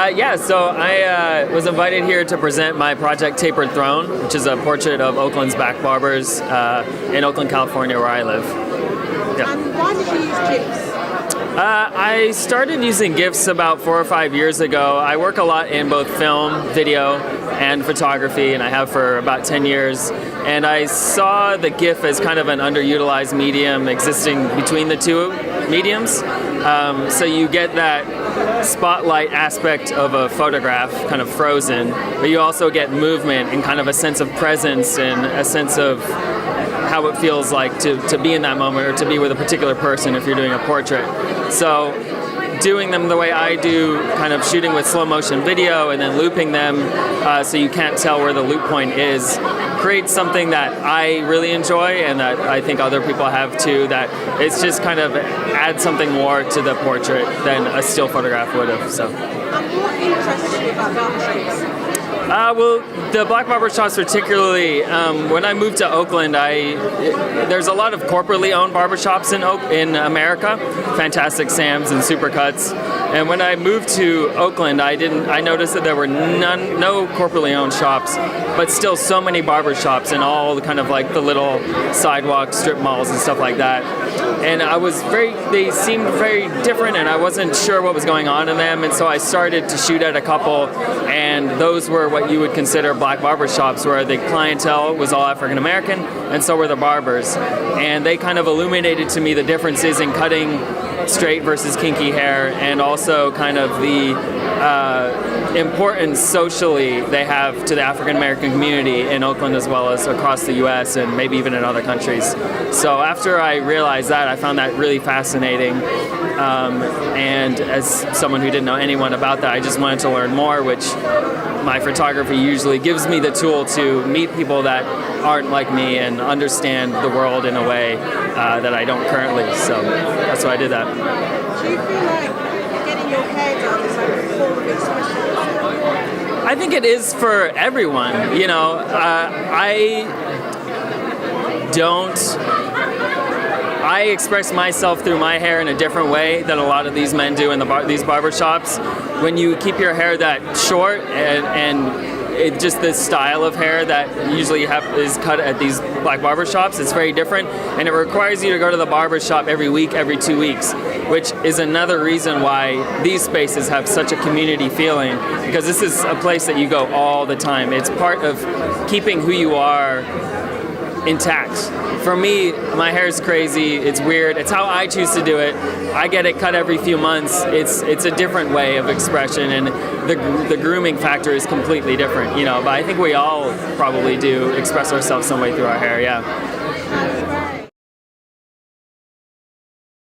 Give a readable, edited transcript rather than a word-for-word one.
So I was invited here to present my project Tapered Throne, which is a portrait of Oakland's back barbers in Oakland, California, where I live. Yeah. And why did you use GIFs? I started using GIFs about 4 or 5 years ago. I work a lot in both film, video, and photography, and I have for about 10 years. And I saw the GIF as kind of an underutilized medium existing between the two mediums. So you get that spotlight aspect of a photograph kind of frozen, but you also get movement and kind of a sense of presence and a sense of how it feels like to be in that moment or to be with a particular person if you're doing a portrait. So doing them the way I do, kind of shooting with slow motion video and then looping them so you can't tell where the loop point is, creates something that I really enjoy and that I think other people have too, that it's just kind of adds something more to the portrait than a still photograph would have. So. And what interests you about barbershops? Well, the black barber shops particularly, when I moved to Oakland, there's a lot of corporately owned barbershops in America, Fantastic Sam's and Supercuts. And when I moved to Oakland, I noticed that there were no corporately owned shops, but still so many barbershops in all the kind of like the little sidewalk strip malls and stuff like that. And they seemed very different, and I wasn't sure what was going on in them, and so I started to shoot at a couple, and those were what you would consider black barbershops, where the clientele was all African American, and so were the barbers. And they kind of illuminated to me the differences in cutting straight versus kinky hair, and also kind of the importance socially they have to the African American community in Oakland as well as across the US and maybe even in other countries. So after I realized that, I found that really fascinating. And as someone who didn't know anyone about that, I just wanted to learn more, which my photography usually gives me the tool to meet people that aren't like me and understand the world in a way that I don't currently. So that's why I did that. Do you feel like getting your hair done is like a form of expression? I think it is for everyone. You know, I express myself through my hair in a different way than a lot of these men do in these barbershops. When you keep your hair that short and it just this style of hair that usually is cut at these black barbershops, it's very different, and it requires you to go to the barbershop every week, every 2 weeks, which is another reason why these spaces have such a community feeling, because this is a place that you go all the time. It's part of keeping who you are intact. For me, my hair is crazy, it's weird, it's how I choose to do it. I get it cut every few months. It's a different way of expression, and the grooming factor is completely different, you know, but I think we all probably do express ourselves some way through our hair, yeah.